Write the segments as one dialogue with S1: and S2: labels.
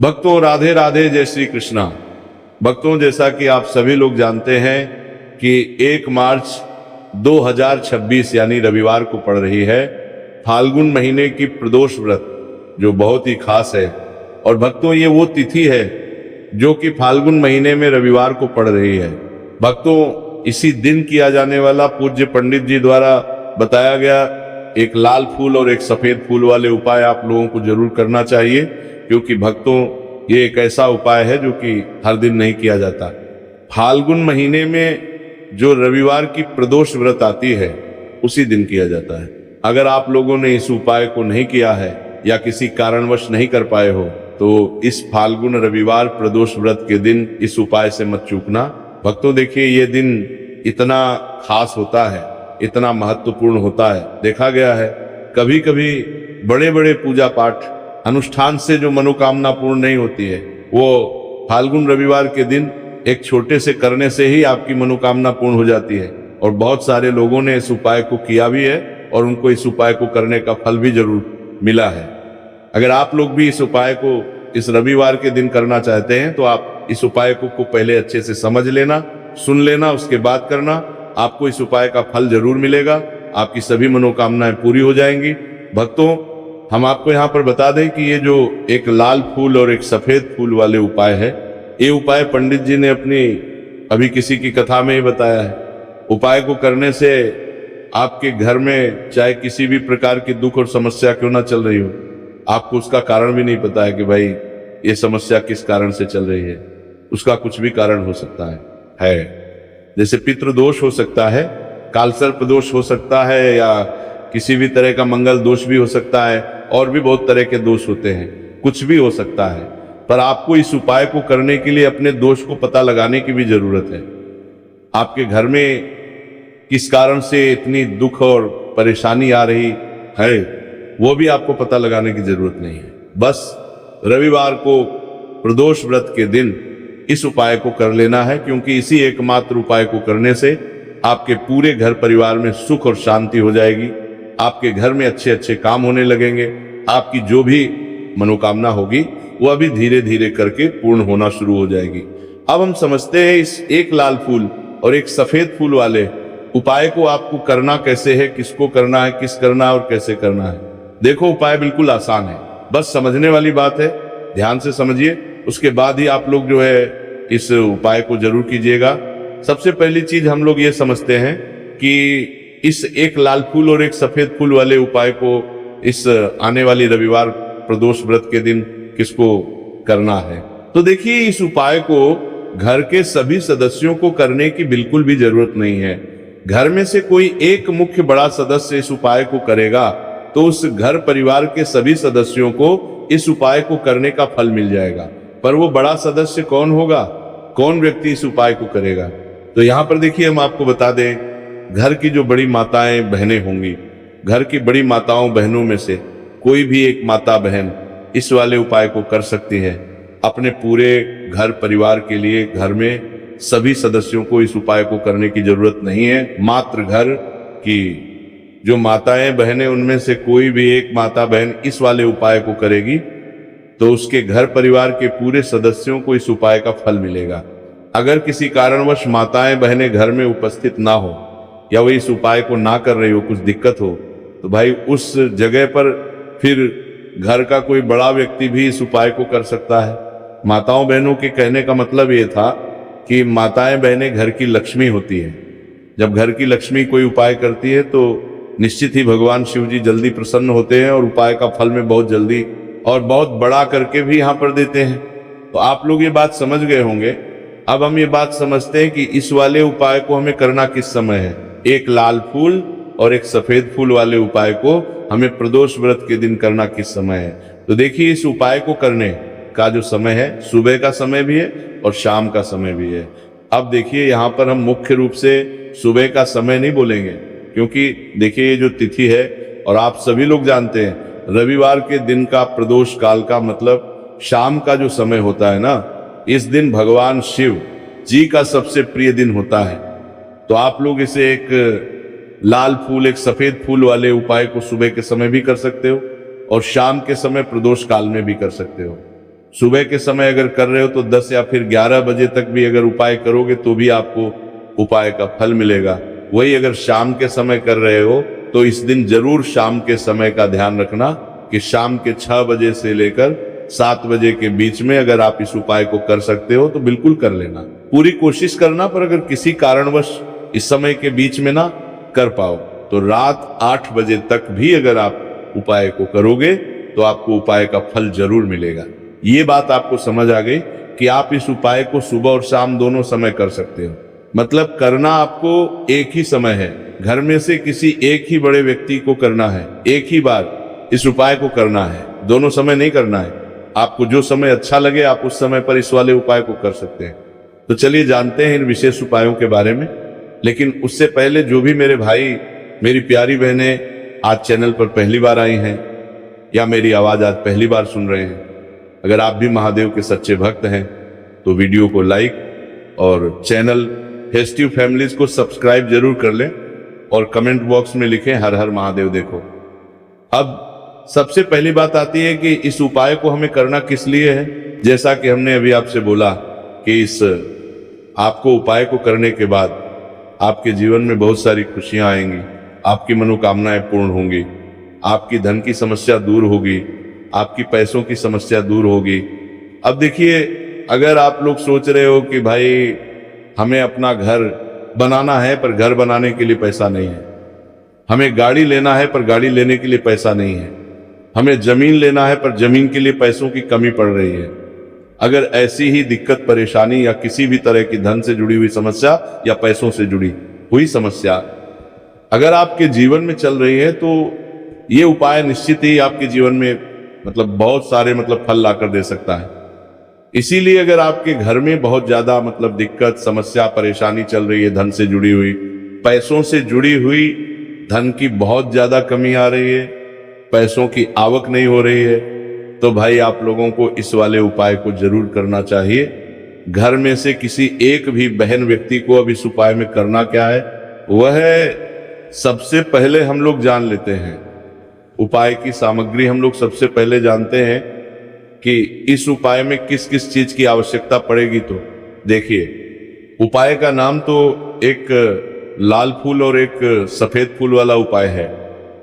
S1: भक्तों राधे राधे, जय श्री कृष्णा। भक्तों, जैसा कि आप सभी लोग जानते हैं कि 1 मार्च 2026 यानी रविवार को पड़ रही है फाल्गुन महीने की प्रदोष व्रत, जो बहुत ही खास है। और भक्तों, ये वो तिथि है जो कि फाल्गुन महीने में रविवार को पड़ रही है। भक्तों, इसी दिन किया जाने वाला पूज्य पंडित जी द्वारा बताया गया एक लाल फूल और एक सफेद फूल वाले उपाय आप लोगों को जरूर करना चाहिए, क्योंकि भक्तों ये एक ऐसा उपाय है जो कि हर दिन नहीं किया जाता। फाल्गुन महीने में जो रविवार की प्रदोष व्रत आती है उसी दिन किया जाता है। अगर आप लोगों ने इस उपाय को नहीं किया है या किसी कारणवश नहीं कर पाए हो तो इस फाल्गुन रविवार प्रदोष व्रत के दिन इस उपाय से मत चूकना। भक्तों देखिए, ये दिन इतना खास होता है, इतना महत्वपूर्ण होता है। देखा गया है कभी कभी बड़े बड़े पूजा पाठ अनुष्ठान से जो मनोकामना पूर्ण नहीं होती है, वो फाल्गुन रविवार के दिन एक छोटे से करने से ही आपकी मनोकामना पूर्ण हो जाती है। और बहुत सारे लोगों ने इस उपाय को किया भी है और उनको इस उपाय को करने का फल भी जरूर मिला है। अगर आप लोग भी इस उपाय को इस रविवार के दिन करना चाहते हैं तो आप इस उपाय को पहले अच्छे से समझ लेना, सुन लेना, उसके बाद करना। आपको इस उपाय का फल जरूर मिलेगा, आपकी सभी मनोकामनाएं पूरी हो जाएंगी। भक्तों, हम आपको यहाँ पर बता दें कि ये जो एक लाल फूल और एक सफेद फूल वाले उपाय है, ये उपाय पंडित जी ने अपनी अभी किसी की कथा में ही बताया है। उपाय को करने से आपके घर में चाहे किसी भी प्रकार की दुख और समस्या क्यों ना चल रही हो, आपको उसका कारण भी नहीं पता है कि भाई ये समस्या किस कारण से चल रही है। उसका कुछ भी कारण हो सकता है। जैसे पितृदोष हो सकता है, कालसर्प दोष हो सकता है, या किसी भी तरह का मंगल दोष भी हो सकता है, और भी बहुत तरह के दोष होते हैं, कुछ भी हो सकता है। पर आपको इस उपाय को करने के लिए अपने दोष को पता लगाने की भी जरूरत है। आपके घर में किस कारण से इतनी दुख और परेशानी आ रही है वो भी आपको पता लगाने की जरूरत नहीं है। बस रविवार को प्रदोष व्रत के दिन इस उपाय को कर लेना है, क्योंकि इसी एकमात्र उपाय को करने से आपके पूरे घर परिवार में सुख और शांति हो जाएगी। आपके घर में अच्छे अच्छे काम होने लगेंगे। आपकी जो भी मनोकामना होगी वो अभी धीरे धीरे करके पूर्ण होना शुरू हो जाएगी। अब हम समझते हैं इस एक लाल फूल और एक सफेद फूल वाले उपाय को आपको करना कैसे है, किसको करना है, किस करना है और कैसे करना है। देखो, उपाय बिल्कुल आसान है, बस समझने वाली बात है। ध्यान से समझिए, उसके बाद ही आप लोग जो है इस उपाय को जरूर कीजिएगा। सबसे पहली चीज हम लोग ये समझते हैं कि इस एक लाल फूल और एक सफेद फूल वाले उपाय को इस आने वाली रविवार प्रदोष व्रत के दिन किसको करना है। तो देखिए, इस उपाय को घर के सभी सदस्यों को करने की बिल्कुल भी जरूरत नहीं है। घर में से कोई एक मुख्य बड़ा सदस्य इस उपाय को करेगा तो उस घर परिवार के सभी सदस्यों को इस उपाय को करने का फल मिल जाएगा। पर वो बड़ा सदस्य कौन होगा, कौन व्यक्ति इस उपाय को करेगा? तो यहाँ पर देखिए, हम आपको बता दें, घर की जो बड़ी माताएं बहनें होंगी, घर की बड़ी माताओं बहनों में से कोई भी एक माता बहन इस वाले उपाय को कर सकती है। अपने पूरे घर परिवार के लिए घर में सभी सदस्यों को इस उपाय को करने की जरूरत नहीं है। मात्र घर की जो माताएं बहनें उनमें से कोई भी एक माता बहन इस वाले उपाय को करेगी तो उसके घर परिवार के पूरे सदस्यों को इस उपाय का फल मिलेगा। अगर किसी कारणवश माताएं बहनें घर में उपस्थित ना हो या वो इस उपाय को ना कर रही हो, कुछ दिक्कत हो, तो भाई उस जगह पर फिर घर का कोई बड़ा व्यक्ति भी इस उपाय को कर सकता है। माताओं बहनों के कहने का मतलब ये था कि माताएं बहनें घर की लक्ष्मी होती है। जब घर की लक्ष्मी कोई उपाय करती है तो निश्चित ही भगवान शिव जी जल्दी प्रसन्न होते हैं और उपाय का फल में बहुत जल्दी और बहुत बड़ा करके भी यहाँ पर देते हैं। तो आप लोग ये बात समझ गए होंगे। अब हम ये बात समझते हैं कि इस वाले उपाय को हमें करना किस समय है। एक लाल फूल और एक सफेद फूल वाले उपाय को हमें प्रदोष व्रत के दिन करना किस समय है। तो देखिए, इस उपाय को करने का जो समय है, सुबह का समय भी है और शाम का समय भी है। अब देखिए, यहाँ पर हम मुख्य रूप से सुबह का समय नहीं बोलेंगे, क्योंकि देखिए ये जो तिथि है और आप सभी लोग जानते हैं रविवार के दिन का प्रदोष काल का मतलब शाम का जो समय होता है ना, इस दिन भगवान शिव जी का सबसे प्रिय दिन होता है। तो आप लोग इसे एक लाल फूल एक सफेद फूल वाले उपाय को सुबह के समय भी कर सकते हो और शाम के समय प्रदोष काल में भी कर सकते हो। सुबह के समय अगर कर रहे हो तो 10 या फिर 11 बजे तक भी अगर उपाय करोगे तो भी आपको उपाय का फल मिलेगा। वही अगर शाम के समय कर रहे हो तो इस दिन जरूर शाम के समय का ध्यान रखना कि शाम के 6 बजे से लेकर 7 बजे के बीच में अगर आप इस उपाय को कर सकते हो तो बिल्कुल कर लेना। पूरी कोशिश करना, पर अगर किसी कारणवश इस समय के बीच में ना कर पाओ तो रात 8 बजे तक भी अगर आप उपाय को करोगे तो आपको उपाय का फल जरूर मिलेगा। ये बात आपको समझ आ गई कि आप इस उपाय को सुबह और शाम दोनों समय कर सकते हो। मतलब करना आपको एक ही समय है, घर में से किसी एक ही बड़े व्यक्ति को करना है, एक ही बार इस उपाय को करना है, दोनों समय नहीं करना है। आपको जो समय अच्छा लगे आप उस समय पर इस वाले उपाय को कर सकते हैं। तो चलिए जानते हैं इन विशेष उपायों के बारे में। लेकिन उससे पहले जो भी मेरे भाई मेरी प्यारी बहनें आज चैनल पर पहली बार आई हैं या मेरी आवाज आज पहली बार सुन रहे हैं, अगर आप भी महादेव के सच्चे भक्त हैं तो वीडियो को लाइक और चैनल फेस्टिव फैमिलीज को सब्सक्राइब जरूर कर लें और कमेंट बॉक्स में लिखें हर हर महादेव। देखो, अब सबसे पहली बात आती है कि इस उपाय को हमें करना किस लिए है। जैसा कि हमने अभी आपसे बोला कि इस आपको उपाय को करने के बाद आपके जीवन में बहुत सारी खुशियां आएंगी, आपकी मनोकामनाएं पूर्ण होंगी, आपकी धन की समस्या दूर होगी, आपकी पैसों की समस्या दूर होगी। अब देखिए, अगर आप लोग सोच रहे हो कि भाई हमें अपना घर बनाना है पर घर बनाने के लिए पैसा नहीं है, हमें गाड़ी लेना है पर गाड़ी लेने के लिए पैसा नहीं है, हमें जमीन लेना है पर जमीन के लिए पैसों की कमी पड़ रही है, अगर ऐसी ही दिक्कत परेशानी या किसी भी तरह की धन से जुड़ी हुई समस्या या पैसों से जुड़ी हुई समस्या अगर आपके जीवन में चल रही है तो ये उपाय निश्चित ही आपके जीवन में बहुत सारे फल लाकर दे सकता है। इसीलिए अगर आपके घर में बहुत ज्यादा दिक्कत समस्या परेशानी चल रही है, धन से जुड़ी हुई पैसों से जुड़ी हुई, धन की बहुत ज्यादा कमी आ रही है, पैसों की आवक नहीं हो रही है, तो भाई आप लोगों को इस वाले उपाय को जरूर करना चाहिए। घर में से किसी एक भी बहन व्यक्ति को अब इस उपाय में करना क्या है, वह सबसे पहले हम लोग जान लेते हैं उपाय की सामग्री। हम लोग सबसे पहले जानते हैं कि इस उपाय में किस किस चीज की आवश्यकता पड़ेगी। तो देखिए, उपाय का नाम तो एक लाल फूल और एक सफेद फूल वाला उपाय है,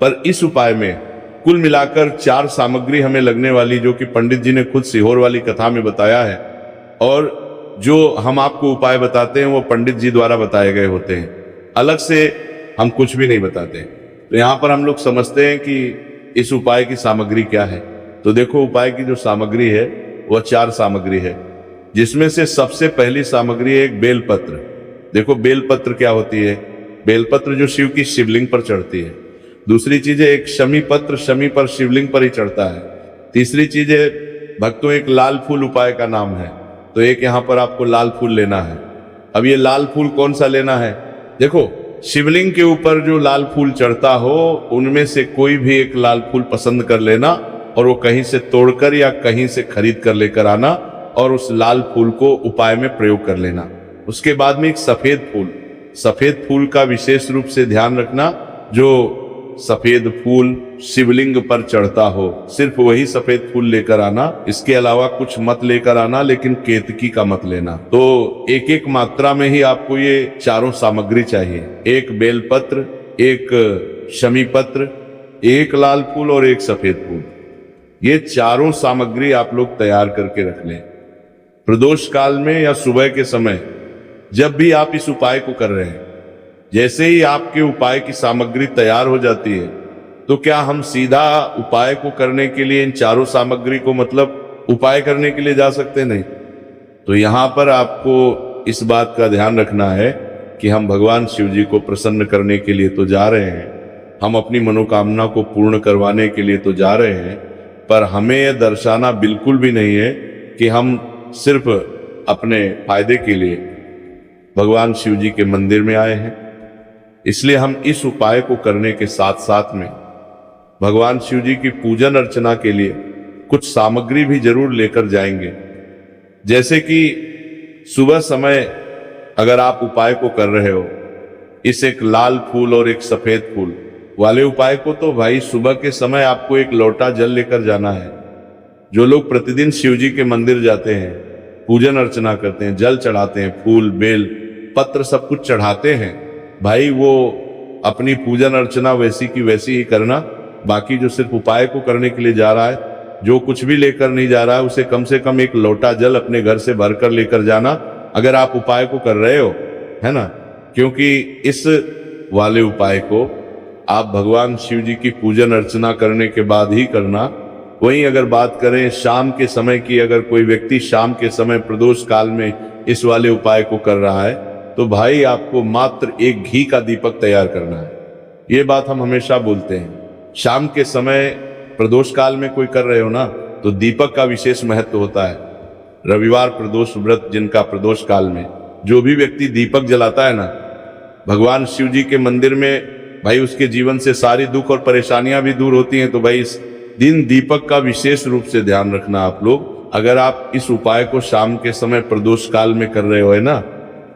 S1: पर इस उपाय में कुल मिलाकर 4 सामग्री हमें लगने वाली, जो कि पंडित जी ने खुद सीहोर वाली कथा में बताया है, और जो हम आपको उपाय बताते हैं वो पंडित जी द्वारा बताए गए होते हैं, अलग से हम कुछ भी नहीं बताते। तो यहाँ पर हम लोग समझते हैं कि इस उपाय की सामग्री क्या है। तो देखो, उपाय की जो सामग्री है वह 4 सामग्री है, जिसमें से सबसे पहली सामग्री है एक बेलपत्र। देखो, बेलपत्र क्या होती है? बेलपत्र जो शिव की शिवलिंग पर चढ़ती है। दूसरी चीज है एक शमी पत्र, शमी पर शिवलिंग पर ही चढ़ता है। तीसरी चीज है भक्तों एक लाल फूल उपाय का नाम है, तो एक यहाँ पर आपको लाल फूल लेना है। अब ये लाल फूल कौन सा लेना है? देखो, शिवलिंग के ऊपर जो लाल फूल चढ़ता हो उनमें से कोई भी एक लाल फूल पसंद कर लेना और वो कहीं से तोड़कर या कहीं से खरीद कर लेकर आना और उस लाल फूल को उपाय में प्रयोग कर लेना। उसके बाद में एक सफेद फूल का विशेष रूप से ध्यान रखना। जो सफेद फूल शिवलिंग पर चढ़ता हो सिर्फ वही सफेद फूल लेकर आना, इसके अलावा कुछ मत लेकर आना, लेकिन केतकी का मत लेना। तो एक एक मात्रा में ही आपको ये चारों सामग्री चाहिए, एक बेलपत्र, एक शमी पत्र, एक लाल फूल और एक सफेद फूल। ये चारों सामग्री आप लोग तैयार करके रख लें। प्रदोष काल में या सुबह के समय जब भी आप इस उपाय को कर रहे हैं, जैसे ही आपके उपाय की सामग्री तैयार हो जाती है तो क्या हम सीधा उपाय को करने के लिए इन चारों सामग्री को उपाय करने के लिए जा सकते नहीं। तो यहाँ पर आपको इस बात का ध्यान रखना है कि हम भगवान शिव जी को प्रसन्न करने के लिए तो जा रहे हैं, हम अपनी मनोकामना को पूर्ण करवाने के लिए तो जा रहे हैं, पर हमें यह दर्शाना बिल्कुल भी नहीं है कि हम सिर्फ अपने फायदे के लिए भगवान शिव जी के मंदिर में आए हैं। इसलिए हम इस उपाय को करने के साथ साथ में भगवान शिव जी की पूजन अर्चना के लिए कुछ सामग्री भी जरूर लेकर जाएंगे। जैसे कि सुबह समय अगर आप उपाय को कर रहे हो, इस एक लाल फूल और एक सफेद फूल वाले उपाय को, तो भाई सुबह के समय आपको एक लोटा जल लेकर जाना है। जो लोग प्रतिदिन शिव जी के मंदिर जाते हैं, पूजन अर्चना करते हैं, जल चढ़ाते हैं, फूल बेल पत्र सब कुछ चढ़ाते हैं, भाई वो अपनी पूजन अर्चना वैसी की वैसी ही करना। बाकी जो सिर्फ उपाय को करने के लिए जा रहा है, जो कुछ भी लेकर नहीं जा रहा है, उसे कम से कम एक लोटा जल अपने घर से भरकर लेकर जाना, अगर आप उपाय को कर रहे हो, है ना। क्योंकि इस वाले उपाय को आप भगवान शिव जी की पूजन अर्चना करने के बाद ही करना। वहीं अगर बात करें शाम के समय की, अगर कोई व्यक्ति शाम के समय प्रदोष काल में इस वाले उपाय को कर रहा है, तो भाई आपको मात्र एक घी का दीपक तैयार करना है। ये बात हम हमेशा बोलते हैं। शाम के समय प्रदोष काल में कोई कर रहे हो ना, तो दीपक का विशेष महत्व होता है। रविवार प्रदोष व्रत जिनका प्रदोष काल में जो भी व्यक्ति दीपक जलाता है ना भगवान शिव जी के मंदिर में, भाई उसके जीवन से सारी दुख और परेशानियां भी दूर होती हैं। तो भाई इस दिन दीपक का विशेष रूप से ध्यान रखना आप लोग। अगर आप इस उपाय को शाम के समय प्रदोष काल में कर रहे हो है ना,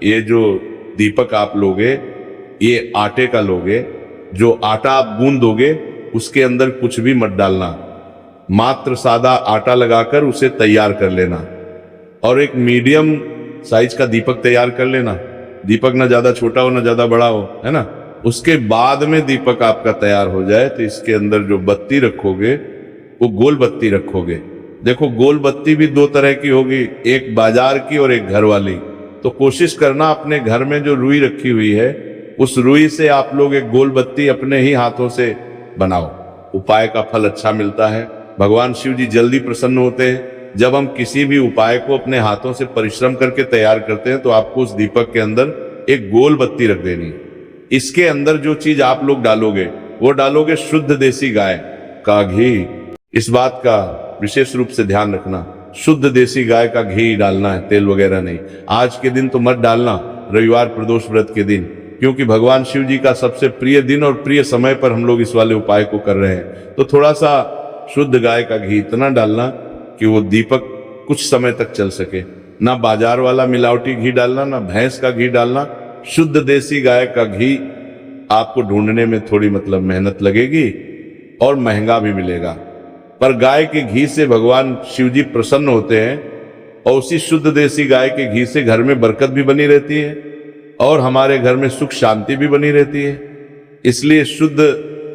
S1: ये जो दीपक आप लोगे ये आटे का लोगे। जो आटा आप गूंद दोगे उसके अंदर कुछ भी मत डालना, मात्र सादा आटा लगाकर उसे तैयार कर लेना और एक मीडियम साइज का दीपक तैयार कर लेना। दीपक ना ज्यादा छोटा हो ना ज्यादा बड़ा हो, है ना। उसके बाद में दीपक आपका तैयार हो जाए तो इसके अंदर जो बत्ती रखोगे वो गोल बत्ती रखोगे। देखो गोल बत्ती भी दो तरह की होगी, एक बाजार की और एक घर वाली। तो कोशिश करना अपने घर में जो रुई रखी हुई है उस रुई से आप लोग एक गोल बत्ती अपने ही हाथों से बनाओ। उपाय का फल अच्छा मिलता है। भगवान शिव जी जल्दी प्रसन्न होते हैं। जब हम किसी भी उपाय को अपने हाथों से परिश्रम करके तैयार करते हैं तो आपको उस दीपक के अंदर एक गोल बत्ती रख देनी है। इसके अंदर जो चीज आप लोग डालोगे वो डालोगे शुद्ध देसी गाय का घी। इस बात का विशेष रूप से ध्यान रखना, शुद्ध देसी गाय का घी डालना है, तेल वगैरह नहीं। आज के दिन तो मत डालना, रविवार प्रदोष व्रत के दिन, क्योंकि भगवान शिव जी का सबसे प्रिय दिन और प्रिय समय पर हम लोग इस वाले उपाय को कर रहे हैं। तो थोड़ा सा शुद्ध गाय का घी इतना डालना कि वो दीपक कुछ समय तक चल सके। ना बाजार वाला मिलावटी घी डालना, ना भैंस का घी डालना। शुद्ध देसी गाय का घी आपको ढूंढने में थोड़ी मतलब मेहनत लगेगी और महंगा भी मिलेगा, पर गाय के घी से भगवान शिव जी प्रसन्न होते हैं और उसी शुद्ध देसी गाय के घी से घर में बरकत भी बनी रहती है और हमारे घर में सुख शांति भी बनी रहती है। इसलिए शुद्ध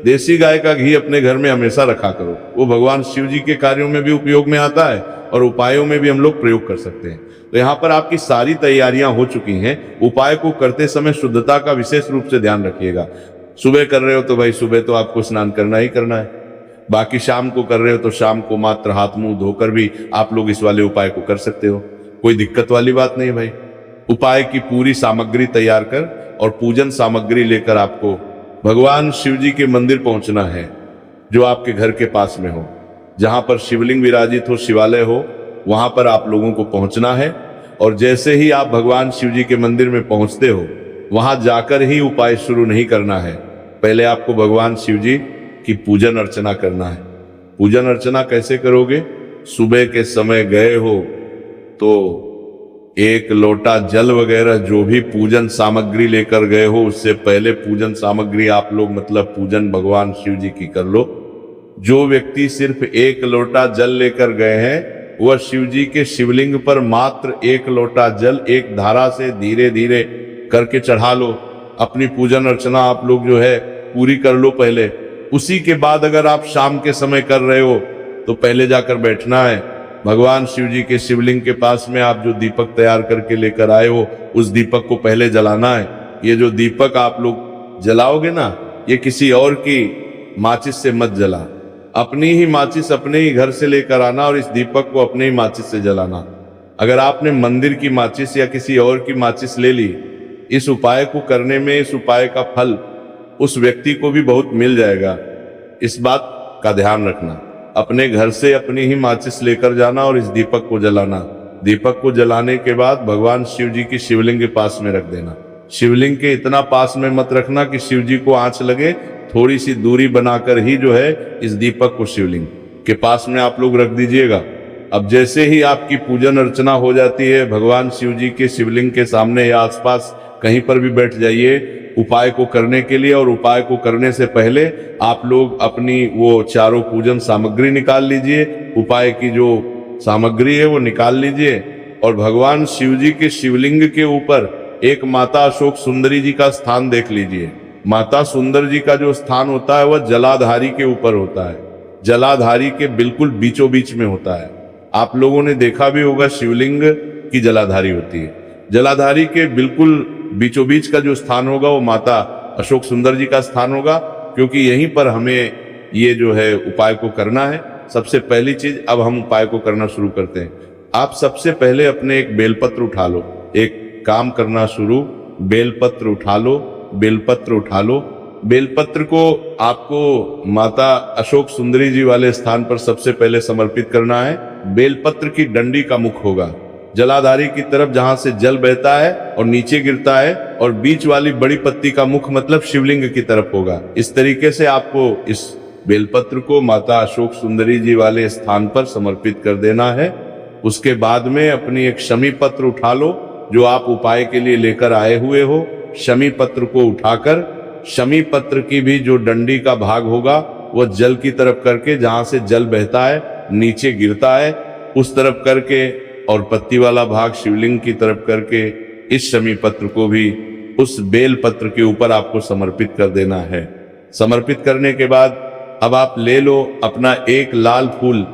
S1: देसी गाय का घी अपने घर में हमेशा रखा करो। वो भगवान शिव जी के कार्यों में भी उपयोग में आता है और उपायों में भी हम लोग प्रयोग कर सकते हैं। तो यहाँ पर आपकी सारी तैयारियां हो चुकी हैं। उपाय को करते समय शुद्धता का विशेष रूप से ध्यान रखिएगा। सुबह कर रहे हो तो भाई सुबह तो आपको स्नान करना ही करना है। बाकी शाम को कर रहे हो तो शाम को मात्र हाथ मुंह धोकर भी आप लोग इस वाले उपाय को कर सकते हो। कोई दिक्कत वाली बात नहीं भाई। उपाय की पूरी सामग्री तैयार कर और पूजन सामग्री लेकर आपको भगवान शिव जी के मंदिर पहुंचना है, जो आपके घर के पास में हो, जहां पर शिवलिंग विराजित हो, शिवालय हो, वहां पर आप लोगों को पहुंचना है। और जैसे ही आप भगवान शिव जी के मंदिर में पहुंचते हो, वहां जाकर ही उपाय शुरू नहीं करना है। पहले आपको भगवान शिव जी की पूजन अर्चना करना है। पूजन अर्चना कैसे करोगे? सुबह के समय गए हो तो एक लोटा जल वगैरह जो भी पूजन सामग्री लेकर गए हो, उससे पहले पूजन सामग्री आप लोग मतलब पूजन भगवान शिव जी की कर लो। जो व्यक्ति सिर्फ एक लोटा जल लेकर गए हैं वह शिव जी के शिवलिंग पर मात्र एक लोटा जल एक धारा से धीरे धीरे करके चढ़ा लो। अपनी पूजन अर्चना आप लोग जो है पूरी कर लो पहले। उसी के बाद अगर आप शाम के समय कर रहे हो तो पहले जाकर बैठना है भगवान शिव जी के शिवलिंग के पास में। आप जो दीपक तैयार करके लेकर आए हो उस दीपक को पहले जलाना है। ये जो दीपक आप लोग जलाओगे ना, ये किसी और की माचिस से मत जला, अपनी ही माचिस अपने ही घर से लेकर आना और इस दीपक को अपने ही माचिस से जलाना। अगर आपने मंदिर की माचिस या किसी और की माचिस ले ली, इस उपाय को करने में इस उपाय का फल उस व्यक्ति को भी बहुत मिल जाएगा। इस बात का ध्यान रखना। अपने घर से अपनी ही माचिस लेकर जाना और इस दीपक को जलाना। दीपक को जलाने के बाद भगवान शिव जी की शिवलिंग के पास में रख देना। शिवलिंग के इतना पास में मत रखना कि शिव जी को आंच लगे, थोड़ी सी दूरी बनाकर ही जो है इस दीपक को शिवलिंग के पास में आप लोग रख दीजिएगा। अब जैसे ही आपकी पूजन अर्चना हो जाती है, भगवान शिव जी के शिवलिंग के सामने या आसपास कहीं पर भी बैठ जाइए उपाय को करने के लिए। और उपाय को करने से पहले आप लोग अपनी वो चारों पूजन सामग्री निकाल लीजिए, उपाय की जो सामग्री है वो निकाल लीजिए और भगवान शिव जी के शिवलिंग के ऊपर एक माता अशोक सुंदरी जी का स्थान देख लीजिए। माता सुंदर जी का जो स्थान होता है वह जलाधारी के ऊपर होता है, जलाधारी के बिल्कुल बीचों बीच में होता है। आप लोगों ने देखा भी होगा शिवलिंग की जलाधारी होती है। जलाधारी के बिल्कुल बीचों बीच का जो स्थान होगा वो माता अशोक सुंदर जी का स्थान होगा, क्योंकि यहीं पर हमें ये जो है उपाय को करना है। सबसे पहली चीज, अब हम उपाय को करना शुरू करते हैं। आप सबसे पहले अपने एक बेलपत्र उठा लो, एक काम करना शुरू, बेलपत्र उठा लो, बेलपत्र उठा लो। बेलपत्र को आपको माता अशोक सुंदरी जी वाले स्थान पर सबसे पहले समर्पित करना है। बेलपत्र की डंडी का मुख होगा जलाधारी की तरफ जहां से जल बहता है और नीचे गिरता है, और बीच वाली बड़ी पत्ती का मुख मतलब शिवलिंग की तरफ होगा। इस तरीके से आपको इस बेलपत्र को माता अशोक सुंदरी जी वाले स्थान पर समर्पित कर देना है। उसके बाद में अपनी एक शमी पत्र उठा लो जो आप उपाय के लिए लेकर आए हुए हो। शमी पत्र को उठाकर शमी पत्र की भी जो डंडी का भाग होगा वह जल की तरफ करके, जहां से जल बहता है नीचे गिरता है उस तरफ करके, और पत्ती वाला भाग शिवलिंग की तरफ करके इस शमी पत्र को भी उस बेल पत्र के ऊपर आपको समर्पित कर देना है। समर्पित करने के बाद अब आप ले लो अपना एक लाल फूल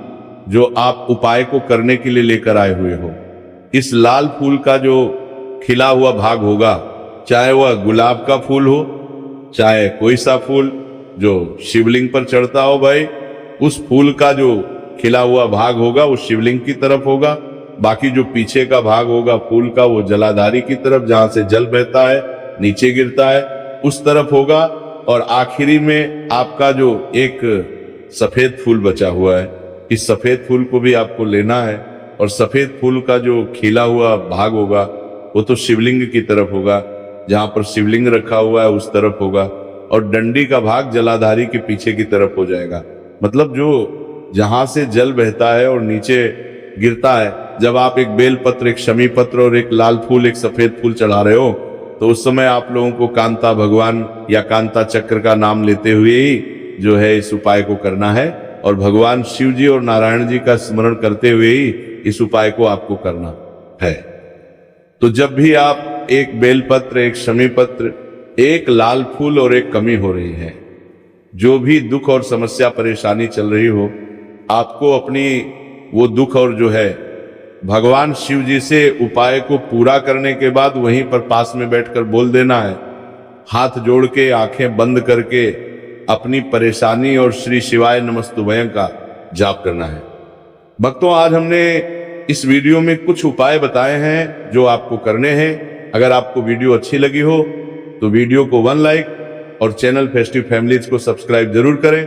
S1: जो आप उपाय को करने के लिए लेकर आए हुए हो। इस लाल फूल का जो खिला हुआ भाग होगा, चाहे वह गुलाब का फूल हो, चाहे कोई सा फूल जो शिवलिंग पर चढ़ता हो भाई, उस फूल का जो खिला हुआ भाग होगा वो शिवलिंग की तरफ होगा। बाकी जो पीछे का भाग होगा फूल का वो जलाधारी की तरफ, जहां से जल बहता है नीचे गिरता है उस तरफ होगा। और आखिरी में आपका जो एक सफेद फूल बचा हुआ है, इस सफेद फूल को भी आपको लेना है, और सफेद फूल का जो खिला हुआ भाग होगा वो तो शिवलिंग की तरफ होगा, जहां पर शिवलिंग रखा हुआ है उस तरफ होगा, और डंडी का भाग जलाधारी के पीछे की तरफ हो जाएगा। मतलब जो जहां से जल बहता है और नीचे गिरता है, जब आप एक बेल पत्र, एक शमी पत्र और एक लाल फूल, एक सफेद फूल चढ़ा रहे हो, तो उस समय आप लोगों को कांता भगवान या कांता चक्र का नाम लेते हुए ही जो है इस उपाय को करना है, और भगवान शिव जी और नारायण जी का स्मरण करते हुए ही इस उपाय को आपको करना है। तो जब भी आप एक बेलपत्र, एक शमी पत्र, एक लाल फूल और एक कमी हो रही है, जो भी दुख और समस्या परेशानी चल रही हो, आपको अपनी वो दुख और जो है भगवान शिव जी से उपाय को पूरा करने के बाद वहीं पर पास में बैठकर बोल देना है। हाथ जोड़ के आंखें बंद करके अपनी परेशानी और श्री शिवाय नमस्तुभयं का जाप करना है। भक्तों, आज हमने इस वीडियो में कुछ उपाय बताए हैं जो आपको करने हैं। अगर आपको वीडियो अच्छी लगी हो तो वीडियो को 1 लाइक और चैनल फेस्टिव फैमिलीज को सब्सक्राइब जरूर करें।